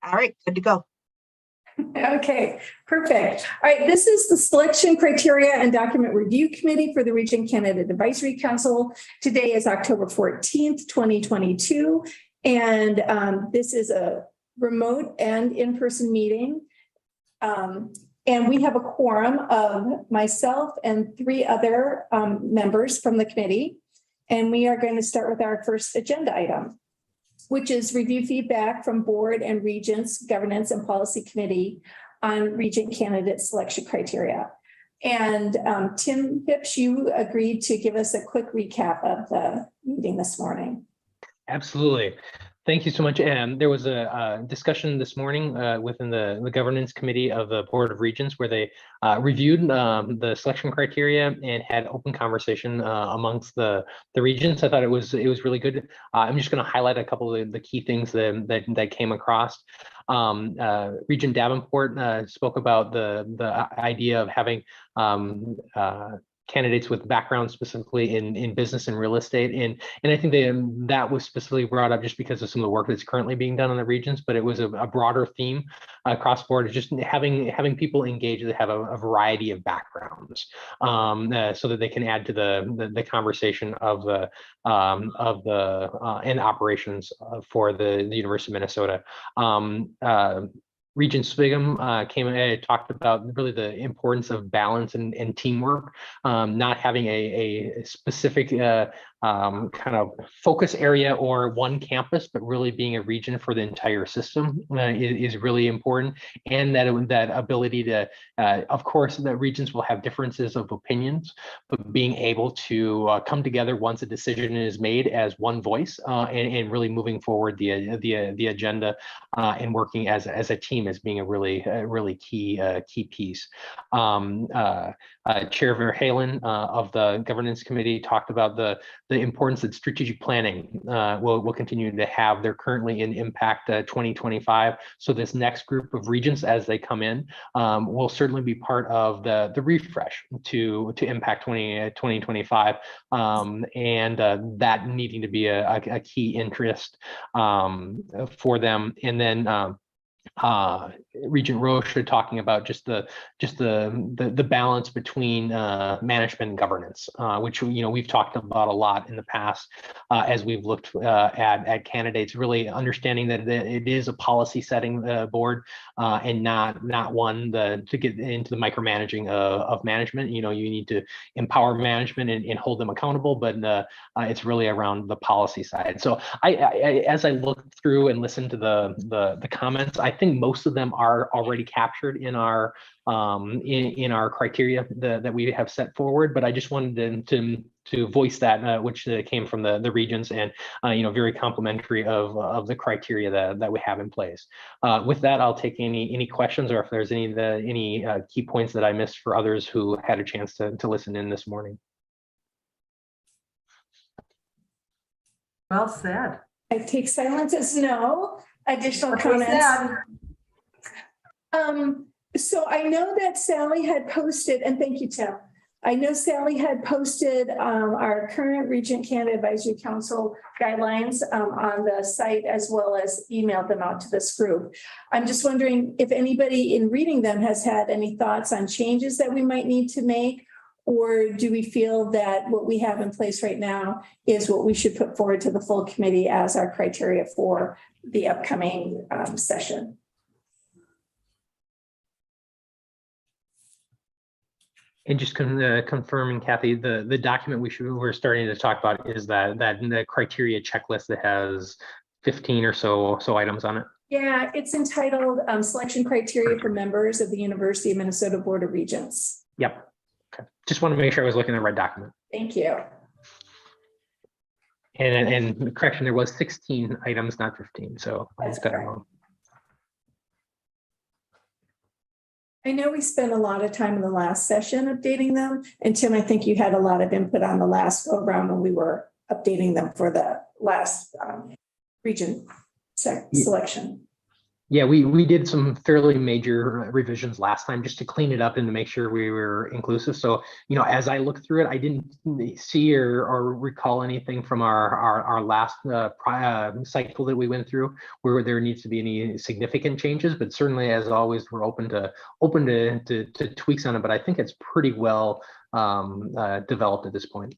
All right, good to go. Okay, perfect. All right, this is the selection criteria and document review committee for the Regent Candidate Advisory Council. Today is October 14th, 2022. And this is a remote and in-person meeting. And we have a quorum of myself and 3 other members from the committee. And we are going to start with our first agenda item, which is review feedback from board and Regents Governance and Policy Committee on Regent candidate selection criteria. And Tim Phipps, you agreed to give us a quick recap of the meeting this morning. Absolutely. Thank you so much. And there was a discussion this morning within the governance committee of the Board of Regents where they reviewed the selection criteria and had open conversation amongst the regents. I thought it was really good. I'm just going to highlight a couple of the key things that came across. Regent Davenport spoke about the idea of having candidates with background specifically in business and real estate. And I think that was specifically brought up just because of some of the work that's currently being done on the regions, but it was a broader theme across board, just having people engage that have a variety of backgrounds so that they can add to the conversation of the and operations for the University of Minnesota. Regent Swigum came and talked about really the importance of balance and teamwork, not having a specific kind of focus area or one campus, but really being a region for the entire system is really important. And that ability to, of course, the regions will have differences of opinions, but being able to come together once a decision is made as one voice and really moving forward the agenda and working as a team as being a really key piece. Chair Verhalen of the governance committee talked about the importance that strategic planning will continue to have. They're currently in Impact 2025. So this next group of regents as they come in will certainly be part of the refresh to Impact 2025 and that needing to be a key interest for them. And then Regent Roche talking about just the balance between management and governance, which we've talked about a lot in the past as we've looked at candidates, really understanding that it is a policy setting board and not one to get into the micromanaging of management. You need to empower management and hold them accountable, but it's really around the policy side. So I as I looked through and listened to the comments, I think most of them are already captured in our criteria that we have set forward. But I just wanted to voice that, which came from the regions and very complimentary of the criteria that we have in place. With that, I'll take any questions or if there's any key points that I missed for others who had a chance to listen in this morning. Well said. I take silence as no. Additional comments. So I know that Sally had posted, and thank you, Tim. I know Sally had posted our current Regent Candidate Advisory Council guidelines on the site, as well as emailed them out to this group. I'm just wondering if anybody in reading them has had any thoughts on changes that we might need to make, or do we feel that what we have in place right now is what we should put forward to the full committee as our criteria for the upcoming session? And just confirming, Kathy, the document we're starting to talk about is that the criteria checklist that has 15 or so items on it. Yeah, it's entitled Selection Criteria for Members of the University of Minnesota Board of Regents. Yep. Okay. Just want to make sure I was looking at the right document. Thank you. And correction, there was 16 items, not 15. So I just got it wrong. I know we spent a lot of time in the last session updating them. And Tim, I think you had a lot of input on the last go around when we were updating them for the last region selection. Yeah, we did some fairly major revisions last time just to clean it up and to make sure we were inclusive. So, as I look through it, I didn't see or recall anything from our last cycle that we went through where there needs to be any significant changes. But certainly, as always, we're open to tweaks on it. But I think it's pretty well developed at this point.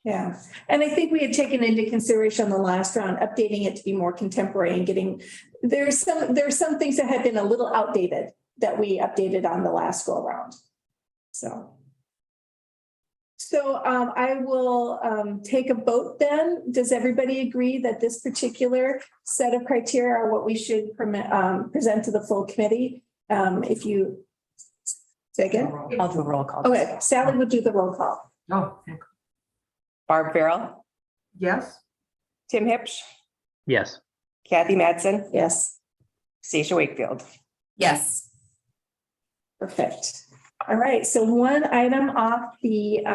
Yeah, and I think we had taken into consideration the last round, updating it to be more contemporary and there's some things that had been a little outdated that we updated on the last go around. So I will take a vote then. Does everybody agree that this particular set of criteria are what we should present to the full committee? If you say again, I'll do a roll call. okay, Sally will do the roll call. Oh, okay. Barb Farrell, Yes. Tim Hipsch, Yes. Kathy Madsen, Yes. Stacia Wakefield. Yes. Perfect. All right, so one item off the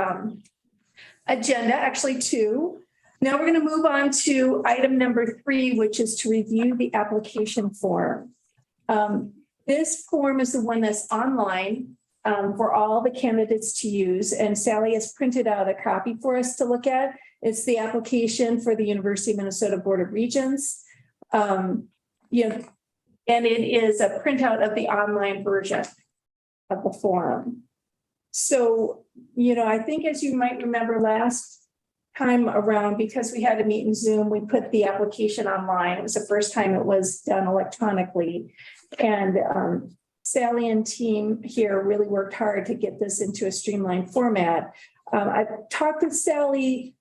agenda, actually two. Now we're going to move on to item number 3, which is to review the application form. This form is the one that's online for all the candidates to use, and Sally has printed out a copy for us to look at. It's the application for the University of Minnesota Board of Regents. And it is a printout of the online version of the form. So, I think as you might remember last time around, because we had to meet in Zoom, we put the application online. It was the first time it was done electronically. And Sally and team here really worked hard to get this into a streamlined format. I've talked with Sally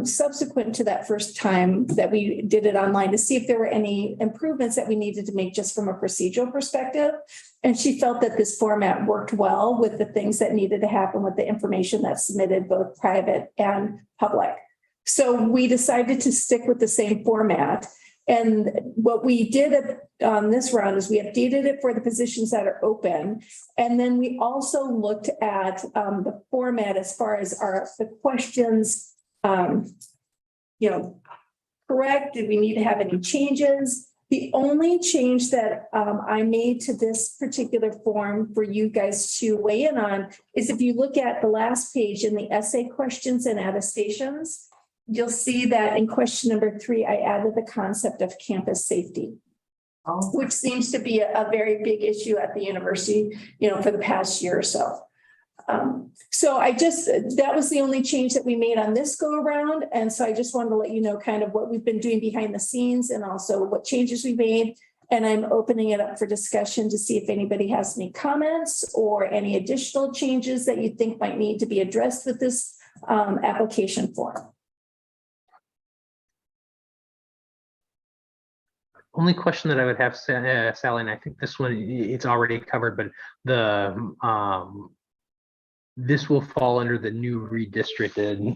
subsequent to that first time that we did it online to see if there were any improvements that we needed to make just from a procedural perspective. And she felt that this format worked well with the things that needed to happen with the information that's submitted, both private and public. So we decided to stick with the same format. And what we did on this round is we updated it for the positions that are open. And then we also looked at the format as far as the questions, correct? Did we need to have any changes? The only change that I made to this particular form for you guys to weigh in on is if you look at the last page in the essay questions and attestations, you'll see that in question number 3, I added the concept of campus safety, which seems to be a very big issue at the university, for the past year or so. So that was the only change that we made on this go around. And so I just wanted to let you know kind of what we've been doing behind the scenes and also what changes we made. And I'm opening it up for discussion to see if anybody has any comments or any additional changes that you think might need to be addressed with this application form. Only question that I would have, Sally, and I think this one it's already covered, but this will fall under the new redistricted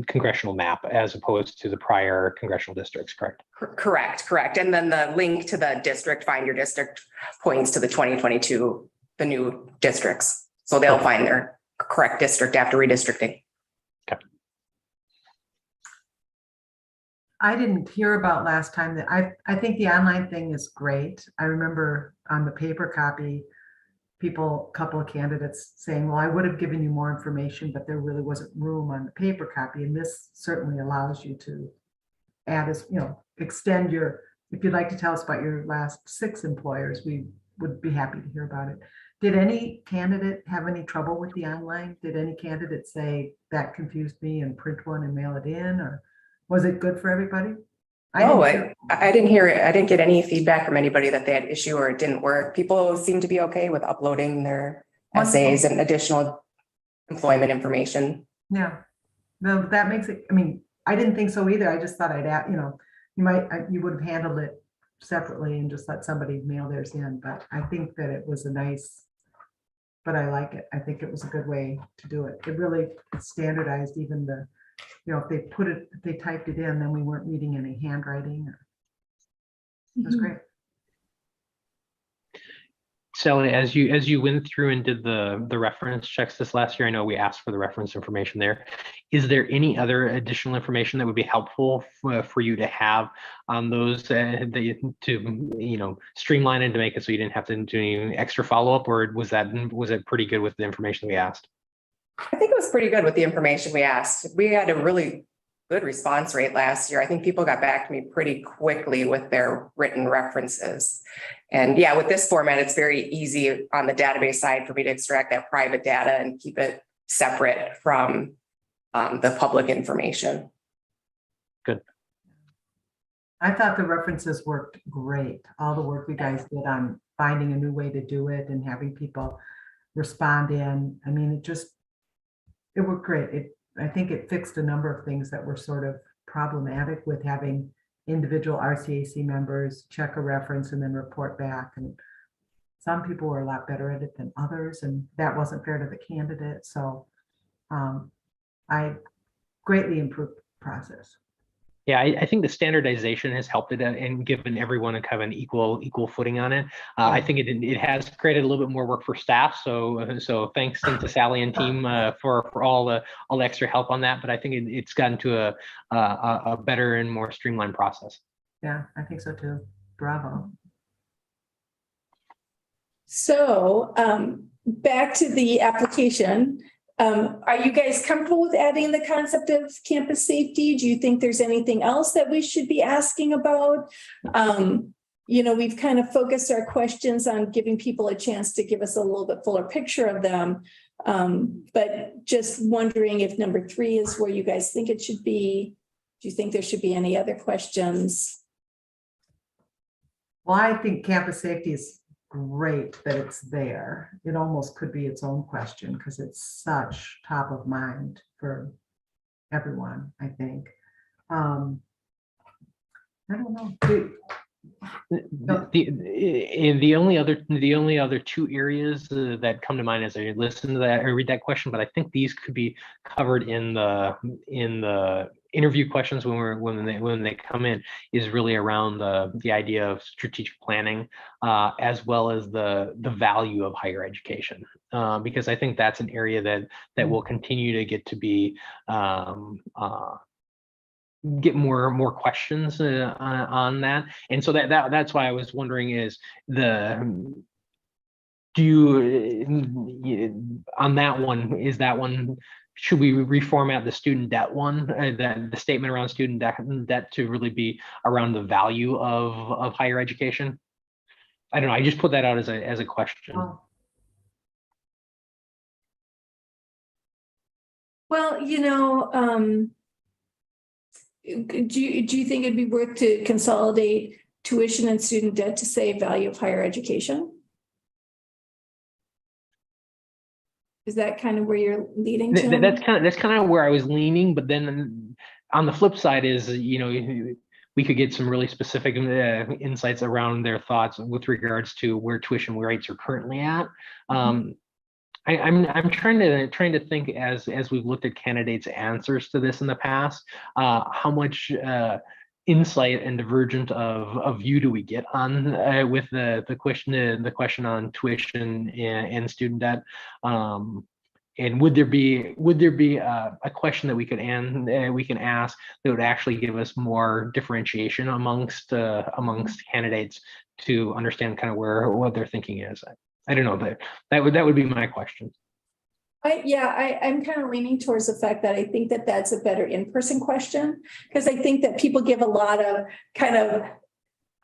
congressional map as opposed to the prior congressional districts, correct? Correct. And then the link to the district, find your district, points to the 2022, the new districts. So they'll find their correct district after redistricting. Okay. I didn't hear about last time that I think the online thing is great. I remember on the paper copy, a couple of candidates saying, well, I would have given you more information, but there really wasn't room on the paper copy. And this certainly allows you to add, extend if you'd like to tell us about your last 6 employers, we would be happy to hear about it. Did any candidate have any trouble with the online? Did any candidate say that confused me and print one and mail it in, or was it good for everybody? I didn't hear it. I didn't get any feedback from anybody that they had issue or it didn't work. People seem to be okay with uploading their essays and additional employment information. Yeah, no, that makes it, I didn't think so either. I just thought I'd add, you would have handled it separately and just let somebody mail theirs in. But I think that it was but I like it. I think it was a good way to do it. It really standardized even if they typed it in, then we weren't reading any handwriting. It was great. Sally, as you went through and did the reference checks this last year, I know we asked for the reference information there. Is there any other additional information that would be helpful for you to have on those to streamline and to make it so you didn't have to do any extra follow-up, or was it pretty good with the information we asked? I think it was pretty good with the information we asked. We had a really good response rate last year. I think people got back to me pretty quickly with their written references. And yeah, with this format, it's very easy on the database side for me to extract that private data and keep it separate from the public information. Good. I thought the references worked great. All the work you guys did on finding a new way to do it and having people respond in. I mean, it worked great. I think it fixed a number of things that were sort of problematic with having individual RCAC members check a reference and then report back. And some people were a lot better at it than others, and that wasn't fair to the candidate. So I greatly improved the process. Yeah, I think the standardization has helped it and given everyone a kind of an equal footing on it. I think it has created a little bit more work for staff. So thanks to Sally and team for all the extra help on that. But I think it's gotten to a better and more streamlined process. Yeah, I think so too. Bravo. So back to the application. Are you guys comfortable with adding the concept of campus safety? Do you think there's anything else that we should be asking about? We've kind of focused our questions on giving people a chance to give us a little bit fuller picture of them. But just wondering if number 3 is where you guys think it should be. Do you think there should be any other questions? Well, I think campus safety is great that it's there. It almost could be its own question because it's such top of mind for everyone, I think. I don't know. The only other 2 areas that come to mind as I listen to that or read that question, but I think these could be covered in the interview questions when they come in, is really around the idea of strategic planning, as well as the value of higher education, because I think that's an area that will continue to get more questions on that. And so that's why I was wondering is on that one, should we reformat the student debt one, the statement around student debt to really be around the value of higher education? I don't know. I just put that out as a question. Oh. Well, do you think it'd be worth to consolidate tuition and student debt to say value of higher education? Is that kind of where you're leading to? That's kind of where I was leaning, but then on the flip side is, we could get some really specific insights around their thoughts with regards to where tuition rates are currently at. I'm trying to think as we've looked at candidates' answers to this in the past, how much insight and divergent of view do we get on with the question on tuition and student debt, and would there be a question that we can ask that would actually give us more differentiation amongst candidates to understand kind of what their thinking is? I don't know, that would be my question. I'm kind of leaning towards the fact that I think that that's a better in-person question, because I think that people give a lot of kind of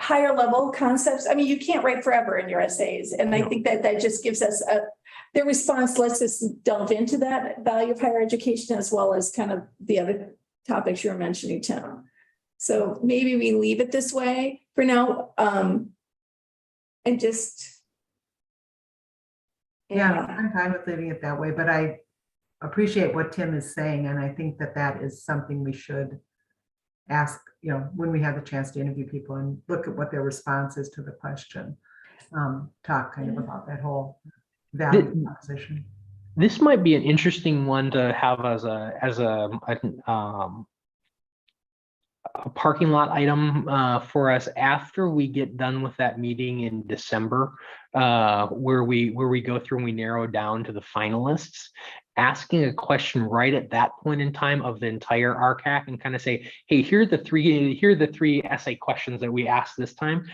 higher level concepts. I mean, you can't write forever in your essays. And I think that just gives us their response lets us delve into that value of higher education, as well as kind of the other topics you were mentioning, Tim. So maybe we leave it this way for now. And just, yeah, I'm fine with leaving it that way, but I appreciate what Tim is saying. And I think that is something we should ask, when we have the chance to interview people and look at what their response is to the question, talk kind of about that whole value proposition. This might be an interesting one to have as parking lot item for us after we get done with that meeting in December, where we go through and we narrow down to the finalists, asking a question right at that point in time of the entire Rcac and kind of say, hey, here are the three essay questions that we asked this time.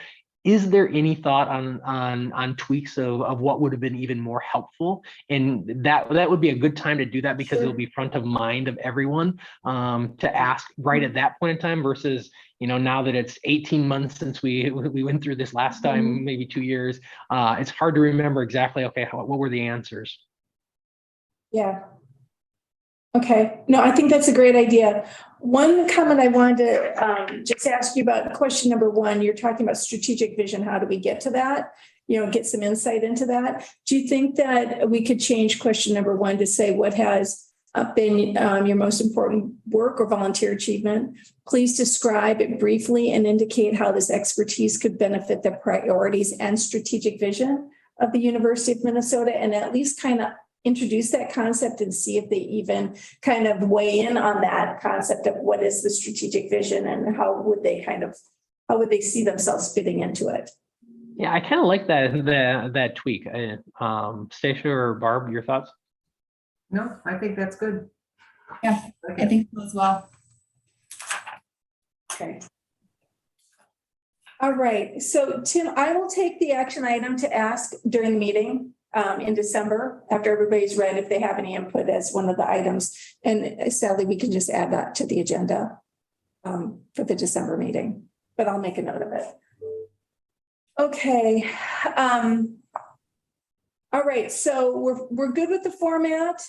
Is there any thought on tweaks of what would have been even more helpful? And that would be a good time to do that, because it'll be front of mind of everyone to ask right at that point in time, versus, you know, now that it's 18 months since we went through this last time, maybe 2 years, it's hard to remember exactly, okay, what were the answers? Yeah. Okay, no, I think that's a great idea. One comment I wanted to just ask you about question number one, you're talking about strategic vision. How do we get to that? You know, get some insight into that. Do you think that we could change question number one to say what has been your most important work or volunteer achievement? Please describe it briefly and indicate how this expertise could benefit the priorities and strategic vision of the University of Minnesota, and at least kind of introduce that concept and see if they even kind of weigh in on that concept of what is the strategic vision and how would they see themselves fitting into it. Yeah, I kind of like that tweak. Stacia or Barb, your thoughts? No, I think that's good. Yeah, I think so as well. Okay. All right, so Tim, I will take the action item to ask during the meeting in December, after everybody's read, if they have any input as one of the items. And Sally, we can just add that to the agenda for the December meeting, but I'll make a note of it. Okay. All right, so we're good with the format.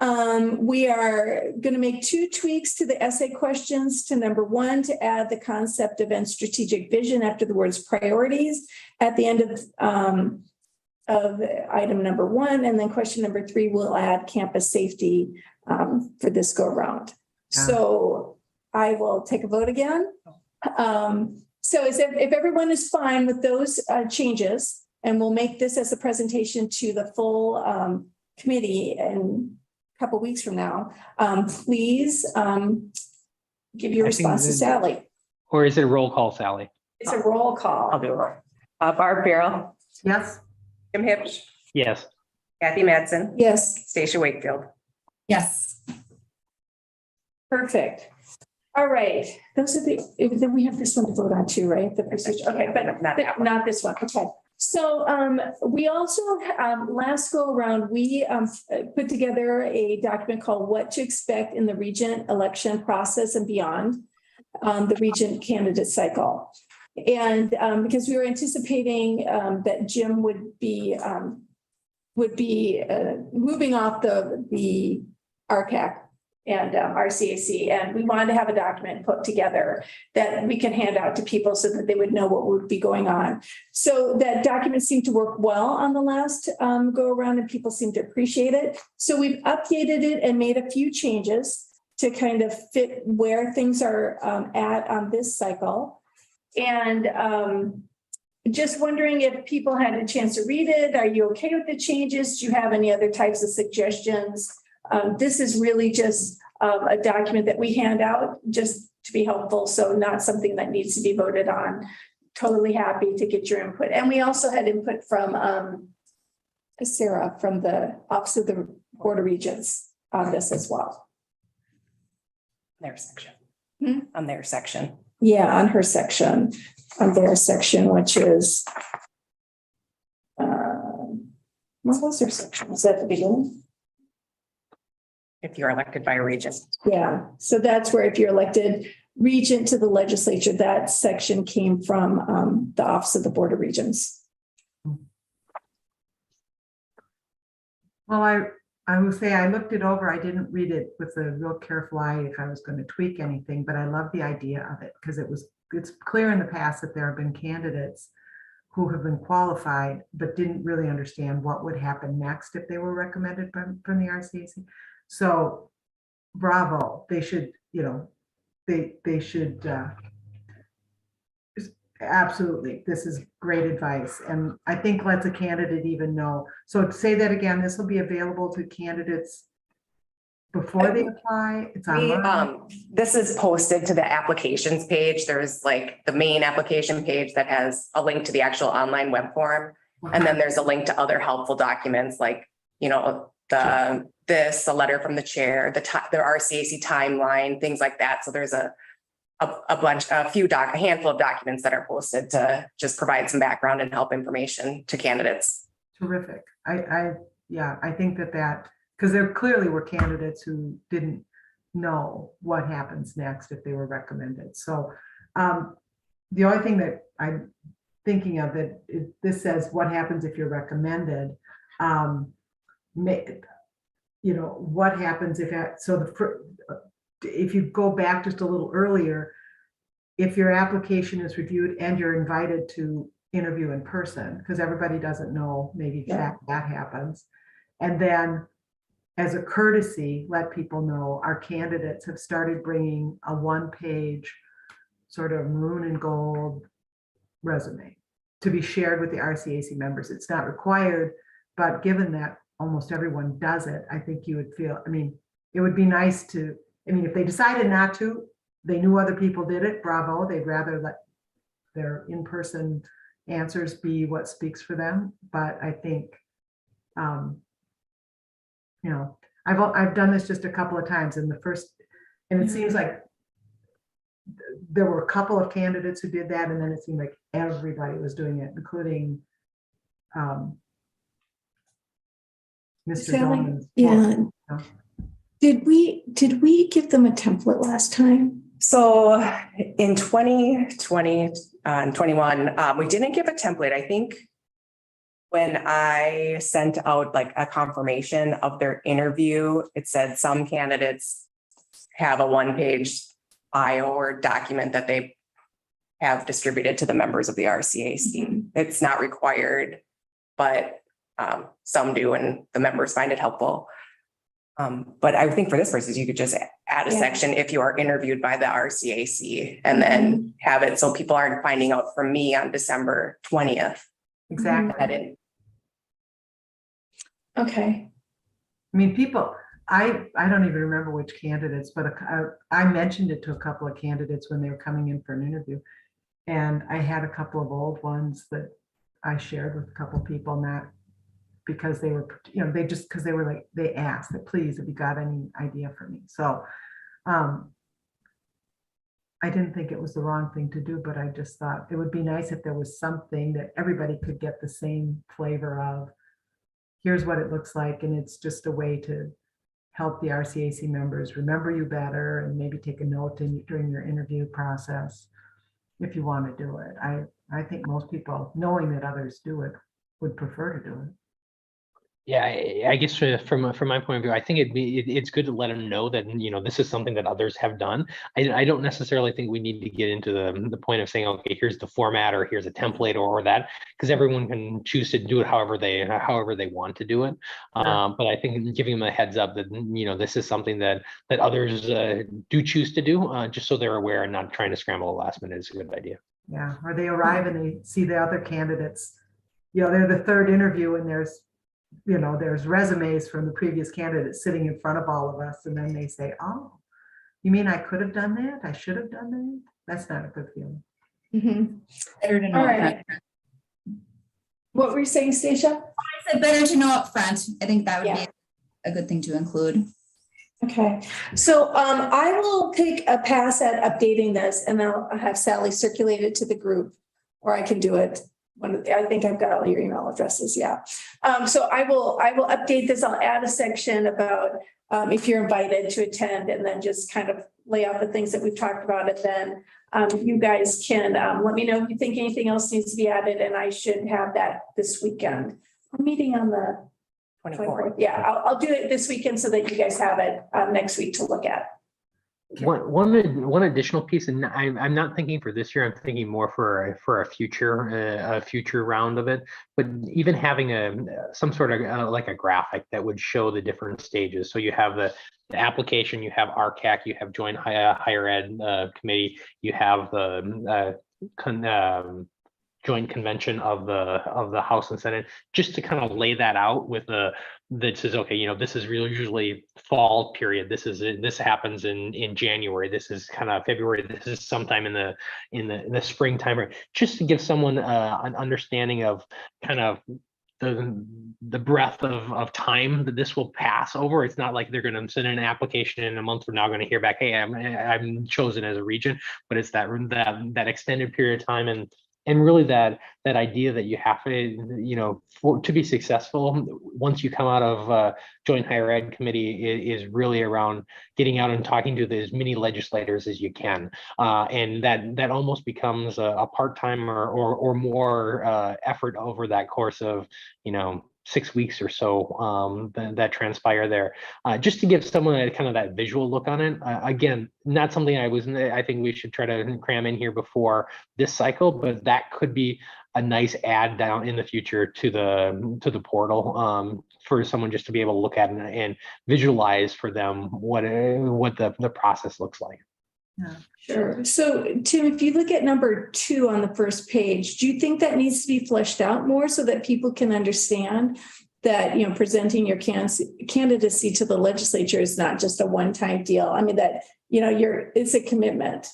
We are going to make 2 tweaks to the essay questions. To number 1, to add the concept of and strategic vision after the words priorities at the end of item number 1, and then question number 3 will add campus safety for this go around. Yeah. So I will take a vote again. So if everyone is fine with those changes, and we'll make this as a presentation to the full committee in a couple weeks from now, please give your response to Sally. Or is it a roll call, Sally? It's a roll call. I'll do a roll. Barb Farrell, Yes. Jim Hipsch, Yes. Kathy Madsen, Yes. Stacia Wakefield. Yes. Perfect. All right, those are then we have this one to vote on too, right? The procedure, okay, but not this one, okay. So we also, last go around, we put together a document called What to Expect in the Regent Election Process and Beyond, the Regent Candidate Cycle. And because we were anticipating that Jim would be moving off the Rcac and Rcac, and we wanted to have a document put together that we can hand out to people so that they would know what would be going on. So that document seemed to work well on the last go around, and people seemed to appreciate it. So we've updated it and made a few changes to kind of fit where things are at on this cycle. And just wondering if people had a chance to read it. Are you okay with the changes? Do you have any other types of suggestions? This is really just a document that we hand out just to be helpful. So not something that needs to be voted on. Totally happy to get your input. And we also had input from Sarah from the Office of the Board of Regents on this as well. Their section. Hmm? On their section. Yeah, on her section, on their section, which is, what was their section? Was that the beginning? If you're elected by a regent. Yeah, so that's where if you're elected regent to the legislature, that section came from the Office of the Board of Regents. Well, I will say I looked it over. I didn't read it with a real careful eye if I was going to tweak anything, but I love the idea of it because it's clear in the past that there have been candidates who have been qualified but didn't really understand what would happen next if they were recommended from the RCAC. So bravo, they should, they should absolutely, this is great advice. And I think lets a candidate even know. So to say that again, this will be available to candidates before they apply? It's We, online? this is posted to the applications page. There's like the main application page that has a link to the actual online web form. And then there's a link to other helpful documents like, a letter from the chair, the RCAC timeline, things like that. So there's a handful of documents that are posted to just provide some background and help information to candidates. Terrific. I think that, because there clearly were candidates who didn't know what happens next if they were recommended. So the only thing that I'm thinking of this says what happens if you're recommended. What happens if you go back just a little earlier, if your application is reviewed and you're invited to interview in person, because everybody doesn't know maybe that happens. And then as a courtesy, let people know our candidates have started bringing a one-page sort of maroon and gold resume to be shared with the RCAC members. It's not required, but given that almost everyone does it, I think you would feel, it would be nice to, if they decided not to, they knew other people did it, bravo. They'd rather let their in-person answers be what speaks for them. But I think, I've done this just a couple of times and it seems like there were a couple of candidates who did that, and then it seemed like everybody was doing it, including Mr. Sally, Dolan's. yeah. Did we give them a template last time? So in 2020 and 21, we didn't give a template. I think when I sent out like a confirmation of their interview, it said some candidates have a one-page bio or document that they have distributed to the members of the RCAC. It's not required, but some do, and the members find it helpful. But I think for this purpose, you could just add a section if you are interviewed by the RCAC, and then have it so people aren't finding out from me on December 20th. Exactly. Okay. People, I don't even remember which candidates, but I mentioned it to a couple of candidates when they were coming in for an interview. And I had a couple of old ones that I shared with a couple of people, not because they were, because they were like, they asked that, please, have you got any idea for me? So I didn't think it was the wrong thing to do, but I just thought it would be nice if there was something that everybody could get the same flavor of. Here's what it looks like. And it's just a way to help the RCAC members remember you better and maybe take a note during your interview process if you want to do it. I think most people, knowing that others do it, would prefer to do it. Yeah, I guess from my point of view, I think it's good to let them know that this is something that others have done. I don't necessarily think we need to get into the point of saying, okay, here's the format or here's a template or that, because everyone can choose to do it however they want to do it. But I think giving them a heads up that this is something that others do choose to do, just so they're aware and not trying to scramble at the last minute is a good idea. Yeah, or they arrive and they see the other candidates. They're the third interview and there's resumes from the previous candidates sitting in front of all of us. And then they say, oh, you mean I could have done that? I should have done that? That's not a good feeling. Better to know. All right. What were you saying, Stacia? I said better to know up front. I think that would be a good thing to include. Okay, so I will take a pass at updating this and then I'll have Sally circulate it to the group, or I can do it. I think I've got all your email addresses. Yeah. So I will update this. I'll add a section about if you're invited to attend, and then just kind of lay out the things that we've talked about. And then you guys can let me know if you think anything else needs to be added, and I should have that this weekend. We're meeting on the 24th. Yeah, I'll do it this weekend so that you guys have it next week to look at. One additional piece, and I'm not thinking for this year. I'm thinking more for a future round of it. But even having some sort of like a graphic that would show the different stages. So you have the application, you have Rcac, you have Joint Higher Ed Committee, you have the joint convention of the House and Senate, just to kind of lay that out with that says, okay, this is really usually fall period. This happens in January. This is kind of February. This is sometime in the springtime, just to give someone an understanding of kind of the breadth of time that this will pass over. It's not like they're going to send in an application in a month from now, going to hear back, hey, I'm chosen as a region, but it's that extended period of time, and really that idea that you have to, to be successful once you come out of joint higher ed committee is really around getting out and talking to as many legislators as you can, and that almost becomes a part-time or more effort over that course of 6 weeks or so that transpire there, just to give someone kind of that visual look on it. Again, not something I think we should try to cram in here before this cycle, but that could be a nice add down in the future to the portal, for someone just to be able to look at and visualize for them what the process looks like. Yeah. Sure. So Tim, if you look at number 2 on the first page, do you think that needs to be fleshed out more so that people can understand that, presenting your candidacy to the legislature is not just a one-time deal? I mean, that, it's a commitment.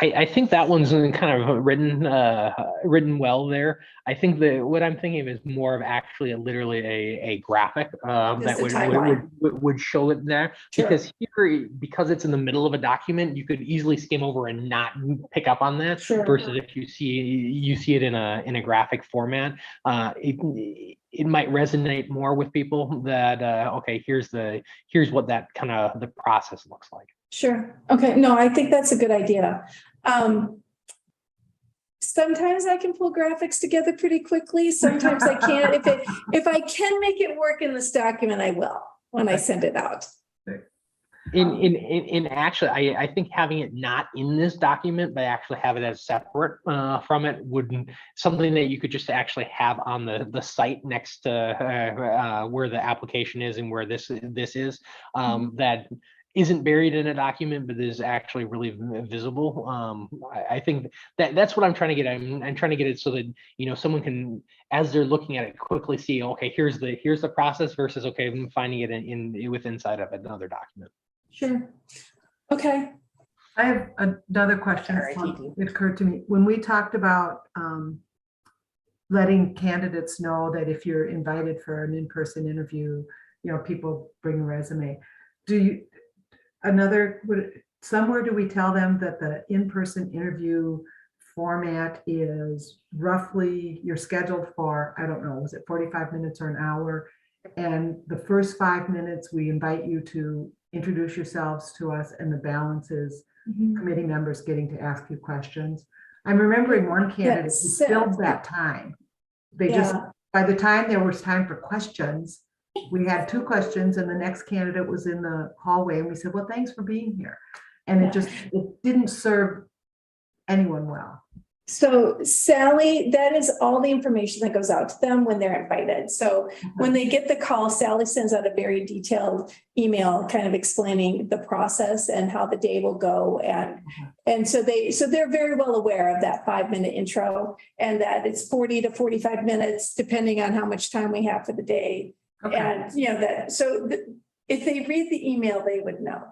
I think that one's kind of written well there. I think that what I'm thinking of is more of actually literally a graphic that would show it there. Sure. Because here, because it's in the middle of a document, you could easily skim over and not pick up on that. Sure. Versus if you see it in a graphic format, it might resonate more with people that okay, here's what that kind of the process looks like. Sure. Okay. No, I think that's a good idea. Sometimes I can pull graphics together pretty quickly. Sometimes I can't. If I can make it work in this document, I will when I send it out. In actually, I think having it not in this document, but actually have it as separate from it would something that you could just actually have on the site next to where the application is and where this is, that isn't buried in a document, but is actually really visible. I think that's what I'm trying to get. I'm trying to get it so that someone can, as they're looking at it, quickly see, okay, here's the process versus okay, I'm finding it inside of another document. Sure. Okay. I have another question. It occurred to me when we talked about letting candidates know that if you're invited for an in-person interview, people bring a resume. Somewhere do we tell them that the in-person interview format is roughly you're scheduled for, I don't know, was it 45 minutes or an hour? And the first 5 minutes, we invite you to introduce yourselves to us, and the balance is committee members getting to ask you questions. I'm remembering one candidate who filled that time. They just, by the time there was time for questions, we had 2 questions and the next candidate was in the hallway and we said, well, thanks for being here. And it didn't serve anyone well. So Sally, that is all the information that goes out to them when they're invited. So when they get the call, Sally sends out a very detailed email kind of explaining the process and how the day will go. And so they're very well aware of that 5-minute intro and that it's 40 to 45 minutes, depending on how much time we have for the day. Okay. And if they read the email, they would know.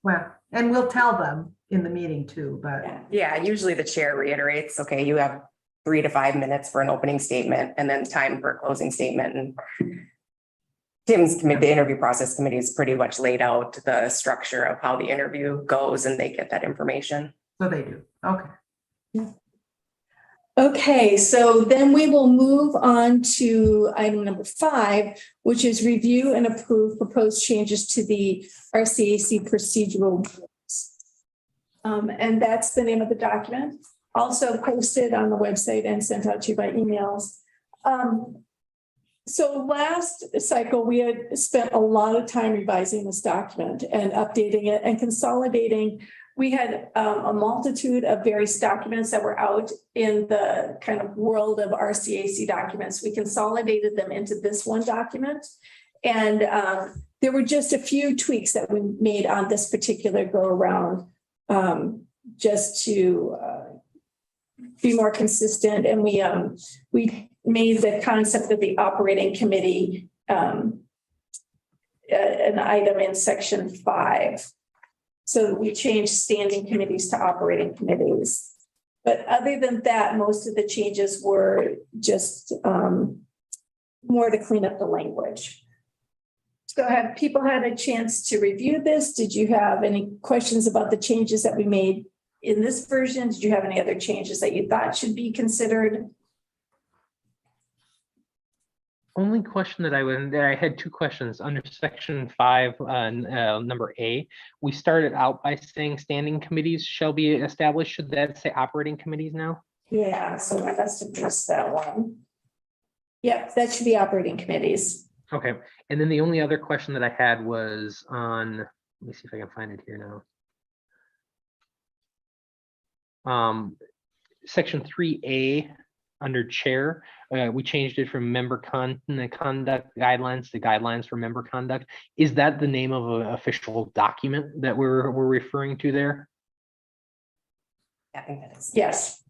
Well, and we'll tell them in the meeting too, but yeah, usually the chair reiterates, okay, you have 3 to 5 minutes for an opening statement and then time for a closing statement. And Tim's committee, the interview process committee, is pretty much laid out the structure of how the interview goes and they get that information. So they do. Okay. Yeah. Okay, so then we will move on to item number 5, which is review and approve proposed changes to the RCAC procedural rules. And that's the name of the document, also posted on the website and sent out to you by emails. So last cycle, we had spent a lot of time revising this document and updating it and consolidating. We had a multitude of various documents that were out in the kind of world of RCAC documents. We consolidated them into this one document. And there were just a few tweaks that we made on this particular go around, just to be more consistent, and we made the concept of the operating committee an item in section 5. So we changed standing committees to operating committees. But other than that, most of the changes were just more to clean up the language. So have people had a chance to review this? Did you have any questions about the changes that we made in this version? Did you have any other changes that you thought should be considered? Only question that I had 2 questions under section 5, number A. We started out by saying standing committees shall be established. Should that say operating committees now? Yeah, so I must have missed that one. Yep, that should be operating committees. Okay, and then the only other question that I had was on, let me see if I can find it here now. Section 3A under chair, we changed it from member conduct guidelines to guidelines for member conduct. Is that the name of an official document that we're referring to there? I think that is. Yes,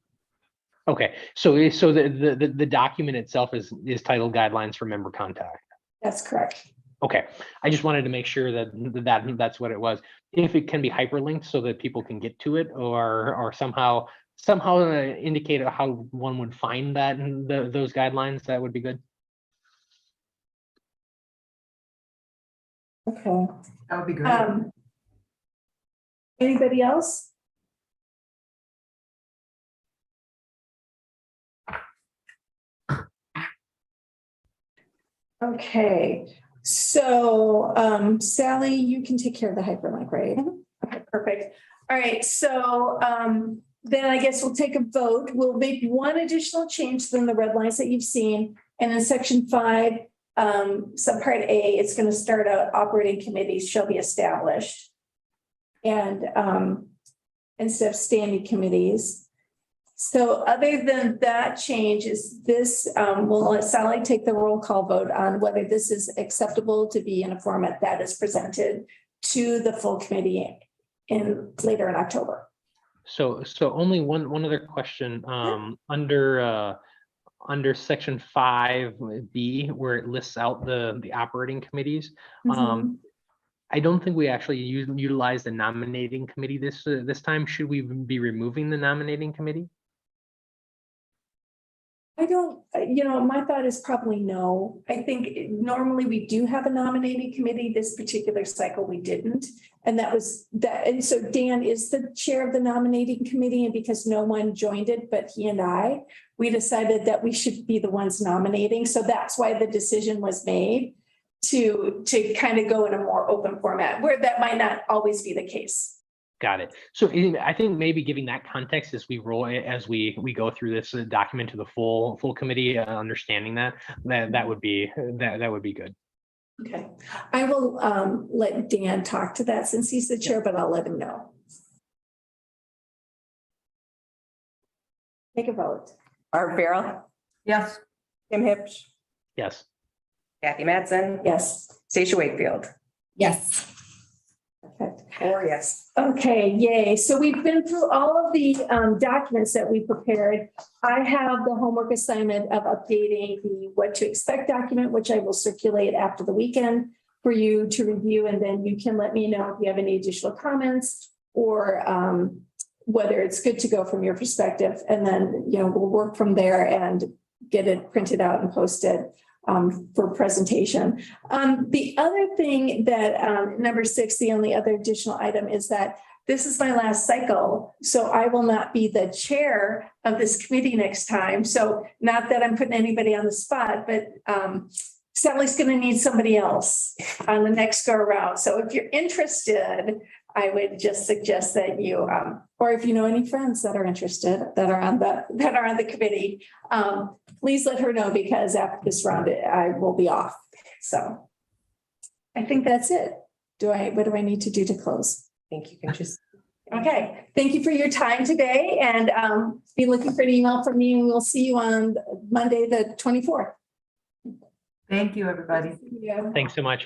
Okay, so the document itself is titled guidelines for member contact. that's correct. Okay, I just wanted to make sure that's what it was. If it can be hyperlinked so that people can get to it, or somehow indicate how one would find that in those guidelines, that would be good. Okay. That would be great. Anybody else? Okay, so Sally, you can take care of the hyperlink, right? Okay, perfect. All right, so then I guess we'll take a vote. We'll make one additional change than the red lines that you've seen. And in section 5, subpart A, it's going to start out operating committees shall be established. And instead of standing committees. So other than that change, is this, we'll let Sally take the roll call vote on whether this is acceptable to be in a format that is presented to the full committee later in October. So only one other question, under section 5B, where it lists out the operating committees. I don't think we actually utilize the nominating committee this time. Should we be removing the nominating committee? I don't, my thought is probably no. I think normally we do have a nominating committee. This particular cycle we didn't. And that was that. And so Dan is the chair of the nominating committee, and because no one joined it but he and I, we decided that we should be the ones nominating. So that's why the decision was made to kind of go in a more open format where that might not always be the case. Got it. So I think maybe giving that context as we go through this document to the full committee, understanding that would be good. Okay, I will let Dan talk to that since he's the chair, but I'll let him know. Take a vote. Art Farrell, Yes. Tim Hipsch, Yes. Kathy Madsen, Yes. Stacia Wakefield, Yes. Perfect. or yes. Okay, yay. So we've been through all of the documents that we prepared. I have the homework assignment of updating the what to expect document, which I will circulate after the weekend for you to review. And then you can let me know if you have any additional comments or whether it's good to go from your perspective. And then, we'll work from there and get it printed out and posted for presentation. The other thing that number 6, the only other additional item is that this is my last cycle. So I will not be the chair of this committee next time. So not that I'm putting anybody on the spot, but Sally's going to need somebody else on the next go around. So if you're interested, I would just suggest that you, or if you know any friends that are interested that are on the committee, please let her know, because after this round, I will be off. So I think that's it. What do I need to do to close? I think you can just. Okay. Thank you for your time today, and be looking for an email from me, and we'll see you on Monday, the 24th. Thank you, everybody. Yeah. Thanks so much.